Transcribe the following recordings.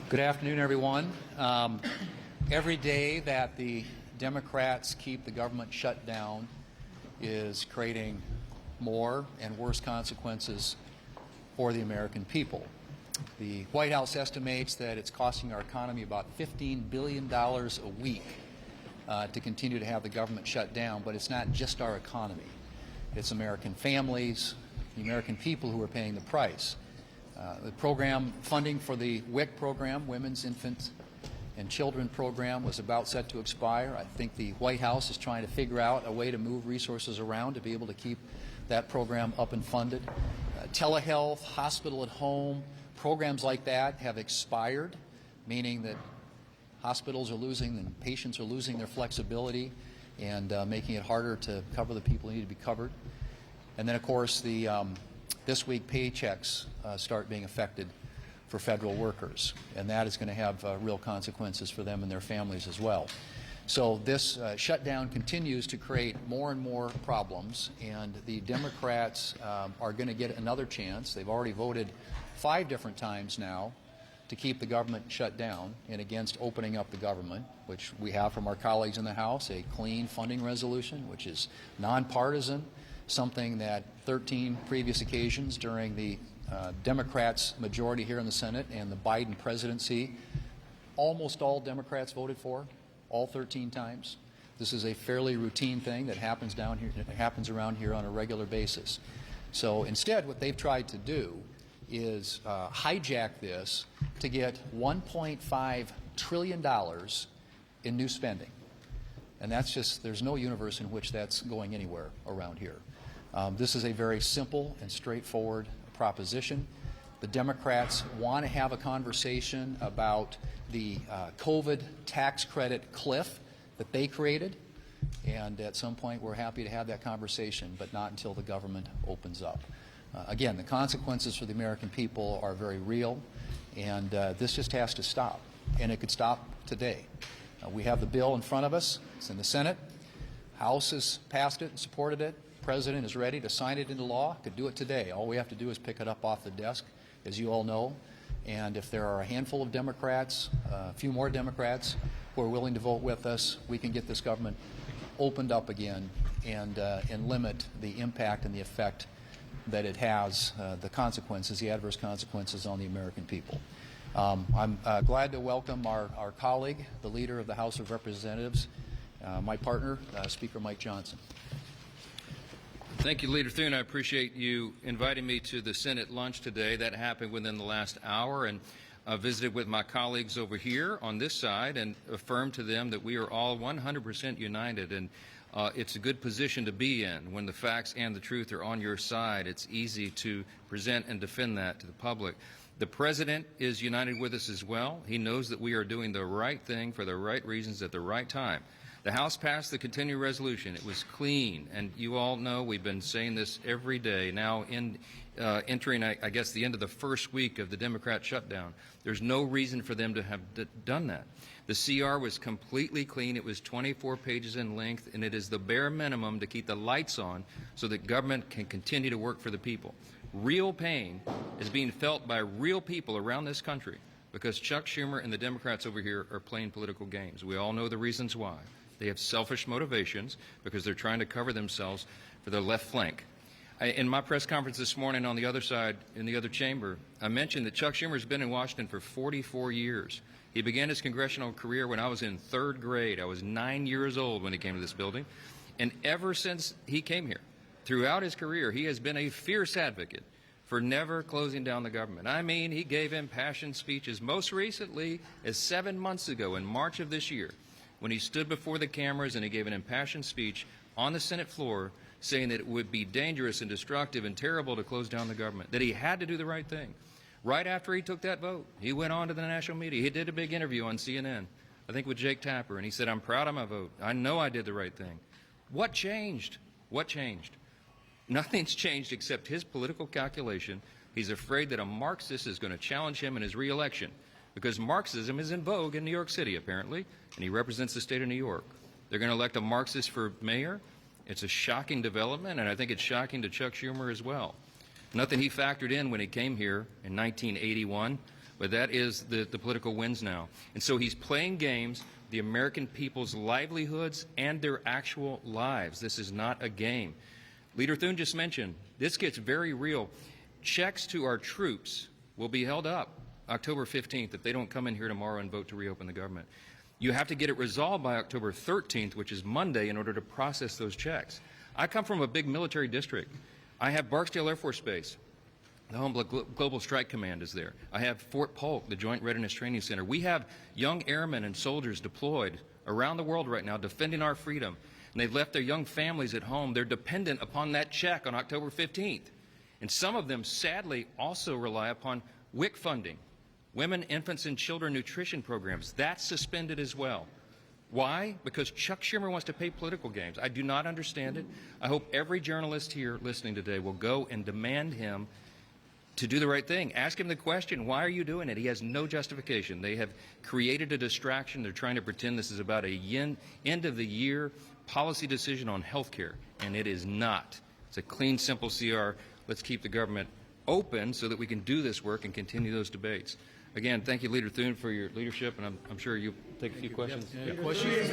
Good afternoon, everyone. Every day that the Democrats keep the government shut down is creating more and worse consequences for the American people. The White House estimates that it's costing our economy about $15 billion a week to continue to have the government shut down, but it's not just our economy. It's American families, the American people who are paying the price. The program funding for the WIC program, Women's, Infants, and Children program, was about set to expire. I think the White House is trying to figure out a way to move resources around to be able to keep that program up and funded. Telehealth, hospital at home, programs like that have expired, meaning that hospitals are losing and patients are losing their flexibility and making it harder to cover the people who need to be covered. And then, of course, the this week paychecks start being affected for federal workers, and that is going to have real consequences for them and their families as well. So this shutdown continues to create more and more problems, and the Democrats are going to get another chance. They've already voted 5 different times now to keep the government shut down and against opening up the government, which we have from our colleagues in the House, a clean funding resolution, which is nonpartisan, something that 13 previous occasions during the Democrats' majority here in the Senate and the Biden presidency, almost all Democrats voted for, all 13 times. This is a fairly routine thing that happens down here, it happens around here on a regular basis. So instead, what they've tried to do is hijack this to get $1.5 trillion in new spending. And that's just, there's no universe in which that's going anywhere around here. This is a very simple and straightforward proposition. The Democrats want to have a conversation about the COVID tax credit cliff that they created, and at some point we're happy to have that conversation, but not until the government opens up. Again, the consequences for the American people are very real, and this just has to stop, and it could stop today. We have the bill in front of us. It's in the Senate. House has passed it and supported it. The President is ready to sign it into law. Could do it today. All we have to do is pick it up off the desk, as you all know. And if there are a handful of Democrats, a few more Democrats who are willing to vote with us, we can get this government opened up again and limit the impact and the effect that it has, the consequences, the adverse consequences on the American people. I'm glad to welcome our colleague, the leader of the House of Representatives, my partner, Speaker Mike Johnson. Thank you, Leader Thune. I appreciate you inviting me to the Senate lunch today. That happened within the last hour, and I visited with my colleagues over here on this side and affirmed to them that we are all 100% united, and it's a good position to be in. When the facts and the truth are on your side, it's easy to present and defend that to the public. The President is united with us as well. He knows that we are doing the right thing for the right reasons at the right time. The House passed the continuing resolution. It was clean, and you all know we've been saying this every day. Now entering, I guess, the end of the first week of the Democrat shutdown. There's no reason for them to have done that. The CR was completely clean. It was 24 pages in length, and it is the bare minimum to keep the lights on so that government can continue to work for the people. Real pain is being felt by real people around this country because Chuck Schumer and the Democrats over here are playing political games. We all know the reasons why. They have selfish motivations because they're trying to cover themselves for their left flank. In my press conference this morning on the other side, in the other chamber, I mentioned that Chuck Schumer has been in Washington for 44 years. He began his congressional career when I was in 3rd grade. I was 9 years old when he came to this building. And ever since he came here, throughout his career, he has been a fierce advocate for never closing down the government. I mean, he gave impassioned speeches most recently as 7 months ago in March of this year, when he stood before the cameras and he gave an impassioned speech on the Senate floor saying that it would be dangerous and destructive and terrible to close down the government, that he had to do the right thing. Right after he took that vote, he went on to the national media. He did a big interview on CNN, I think with Jake Tapper, and he said, "I'm proud of my vote. I know I did the right thing." What changed? What changed? Nothing's changed except his political calculation. He's afraid that a Marxist is going to challenge him in his re-election, because Marxism is in vogue in New York City, apparently, and he represents the state of New York. They're going to elect a Marxist for mayor. It's a shocking development, and I think it's shocking to Chuck Schumer as well. Nothing he factored in when he came here in 1981 but that is the political winds now. And so he's playing games, the American people's livelihoods and their actual lives. This is not a game. Leader Thune just mentioned, this gets very real. Checks to our troops will be held up October 15th if they don't come in here tomorrow and vote to reopen the government. You have to get it resolved by October 13th, which is Monday, in order to process those checks. I come from a big military district. I have Barksdale Air Force Base. The Home Global Strike Command is there. I have Fort Polk, the Joint Readiness Training Center. We have young airmen and soldiers deployed around the world right now defending our freedom. And they've left their young families at home. They're dependent upon that check on October 15th. And some of them, sadly, also rely upon WIC funding, Women, Infants, and Children Nutrition Programs. That's suspended as well. Why? Because Chuck Schumer wants to play political games. I do not understand it. I hope every journalist here listening today will go and demand him to do the right thing. Ask him the question, why are you doing it? He has no justification. They have created a distraction. They're trying to pretend this is about a end-of-the-year policy decision on health care, and it is not. It's a clean, simple CR. Let's keep the government open so that we can do this work and continue those debates. Again, thank you, Leader Thune, for your leadership, and I'm sure you'll take a few questions. Yeah. Questions?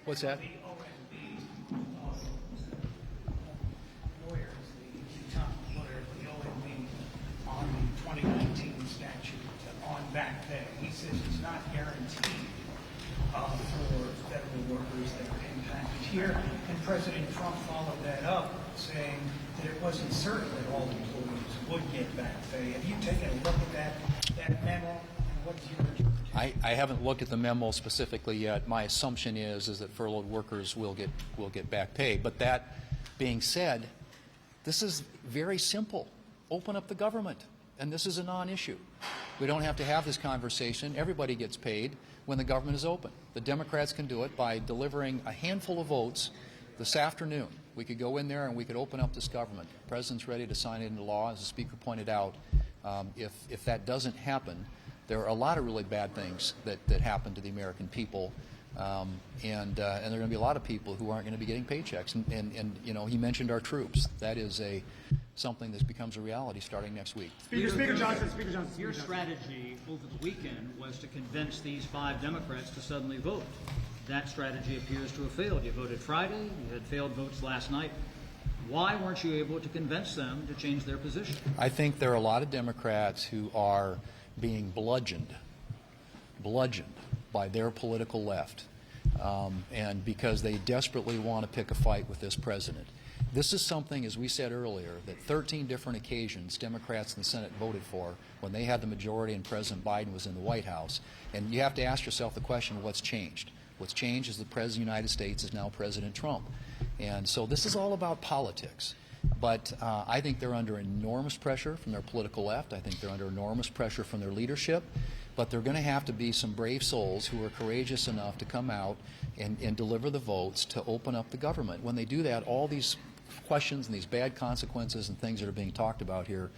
What's that? On the 2019 statute on back pay. He says it's not guaranteed for federal workers that are impacted here. And President Trump followed that up, saying that it wasn't certain that all employees would get back pay. Have you taken a look at that memo? And what's your interpretation? I haven't looked at the memo specifically yet. My assumption is that furloughed workers will get back pay. But that being said, this is very simple. Open up the government, and this is a non-issue. We don't have to have this conversation. Everybody gets paid when the government is open. The Democrats can do it by delivering a handful of votes this afternoon. We could go in there and we could open up this government. The President's ready to sign it into law, as the Speaker pointed out. If that doesn't happen, there are a lot of really bad things that happen to the American people. And there are going to be a lot of people who aren't going to be getting paychecks. And you know, he mentioned our troops. That is something that becomes a reality starting next week. Speaker Johnson. Your strategy over the weekend was to convince these 5 Democrats to suddenly vote. That strategy appears to have failed. You voted Friday. You had failed votes last night. Why weren't you able to convince them to change their position? I think there are a lot of Democrats who are being bludgeoned by their political left, and because they desperately want to pick a fight with this president. This is something, as we said earlier, that 13 different occasions Democrats in the Senate voted for when they had the majority and President Biden was in the White House. And you have to ask yourself the question, what's changed? What's changed is the President of the United States is now President Trump. And so this is all about politics. But I think they're under enormous pressure from their political left. I think they're under enormous pressure from their leadership. But they're going to have to be some brave souls who are courageous enough to come out and deliver the votes to open up the government. When they do that, all these questions and these bad consequences and things that are being talked about here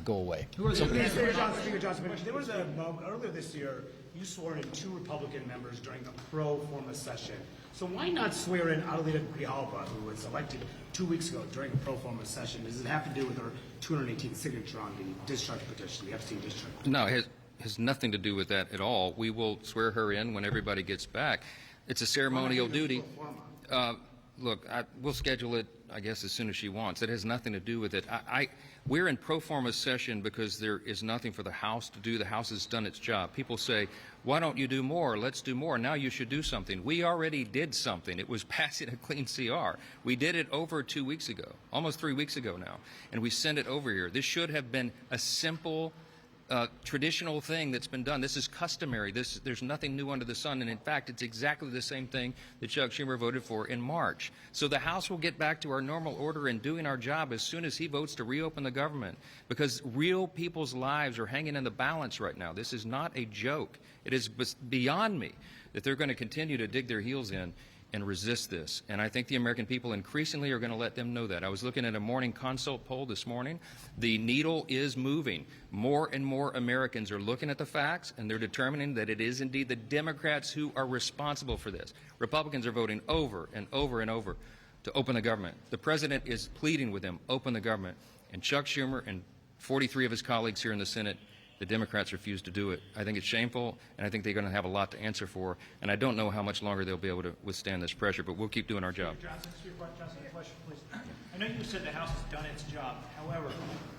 go away. Speaker Johnson, there was a moment earlier this year, you swore in 2 Republican members during a pro forma session. So why not swear in Adelita Grijalva, who was elected 2 weeks ago during a pro forma session? Does it have to do with her 218th signature on the discharge petition, the Epstein discharge? No, it has nothing to do with that at all. We will swear her in when everybody gets back. It's a ceremonial duty. Look, we'll schedule it, I guess, as soon as she wants. It has nothing to do with it. We're in pro forma session because there is nothing for the House to do. The House has done its job. People say, why don't you do more? Let's do more. Now you should do something. We already did something. It was passing a clean CR. We did it over 2 weeks ago, almost 3 weeks ago now, and we sent it over here. This should have been a simple traditional thing that's been done. This is customary. There's nothing new under the sun, and in fact, it's exactly the same thing that Chuck Schumer voted for in March. So the House will get back to our normal order and doing our job as soon as he votes to reopen the government, because real people's lives are hanging in the balance right now. This is not a joke. It is beyond me that they're going to continue to dig their heels in and resist this. And I think the American people increasingly are going to let them know that. I was looking at a morning consult poll this morning. The needle is moving. More and more Americans are looking at the facts, and they're determining that it is indeed the Democrats who are responsible for this. Republicans are voting over and over and over to open the government. The president is pleading with them, open the government. And Chuck Schumer and 43 of his colleagues here in the Senate, the Democrats refused to do it. I think it's shameful, and I think they're going to have a lot to answer for, and I don't know how much longer they'll be able to withstand this pressure, but we'll keep doing our job. Johnson, a question, please. I know you said the House has done its job. However,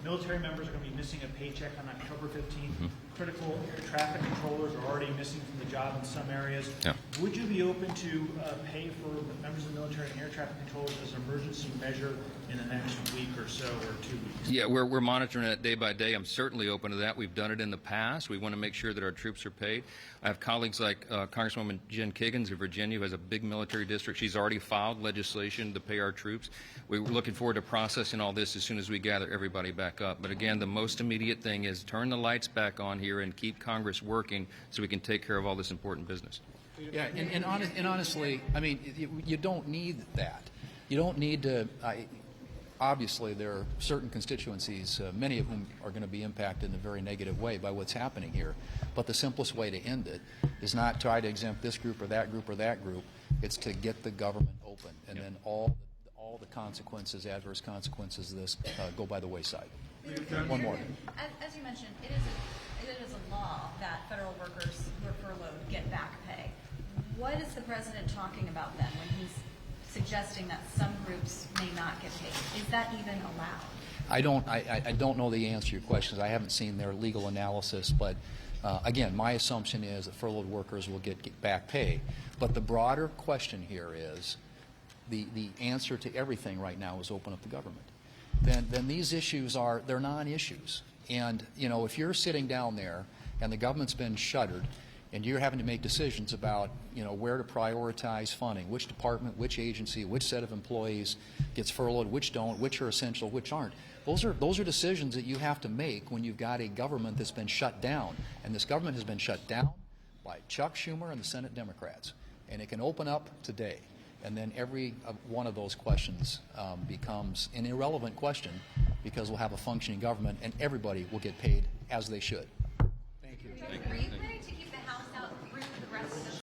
military members are going to be missing a paycheck on October 15th. Critical air traffic controllers are already missing from the job in some areas. Yeah. Would you be open to pay for members of the military and air traffic controllers as an emergency measure in the next week or so, or 2 weeks? Yeah, we're monitoring it day by day. I'm certainly open to that. We've done it in the past. We want to make sure that our troops are paid. I have colleagues like Congresswoman Jen Kiggins of Virginia, who has a big military district. She's already filed legislation to pay our troops. We're looking forward to processing all this as soon as we gather everybody back up. But again, the most immediate thing is turn the lights back on here and keep Congress working so we can take care of all this important business. Yeah, and honestly, I mean, you don't need that. You don't need to. Obviously, there are certain constituencies, many of whom are going to be impacted in a very negative way by what's happening here. But the simplest way to end it is not try to exempt this group or that group or that group. It's to get the government open, and then all the consequences, adverse consequences of this, go by the wayside. One more. As you mentioned, it is a law that federal workers who are furloughed get back pay. What is the president talking about then when he's suggesting that some groups may not get paid? Is that even allowed? I don't know the answer to your questions. I haven't seen their legal analysis, but again, my assumption is that furloughed workers will get back pay. But the broader question here is the answer to everything right now is open up the government. Then these issues they're non-issues. And you know, if you're sitting down there and the government's been shuttered, and you're having to make decisions about, you know, where to prioritize funding, which department, which agency, which set of employees gets furloughed, which don't, which are essential, which aren't. Those are decisions that you have to make when you've got a government that's been shut down. And this government has been shut down by Chuck Schumer and the Senate Democrats. And it can open up today. And then every one of those questions becomes an irrelevant question because we'll have a functioning government and everybody will get paid as they should. Thank you. Agree to keep the House out through the rest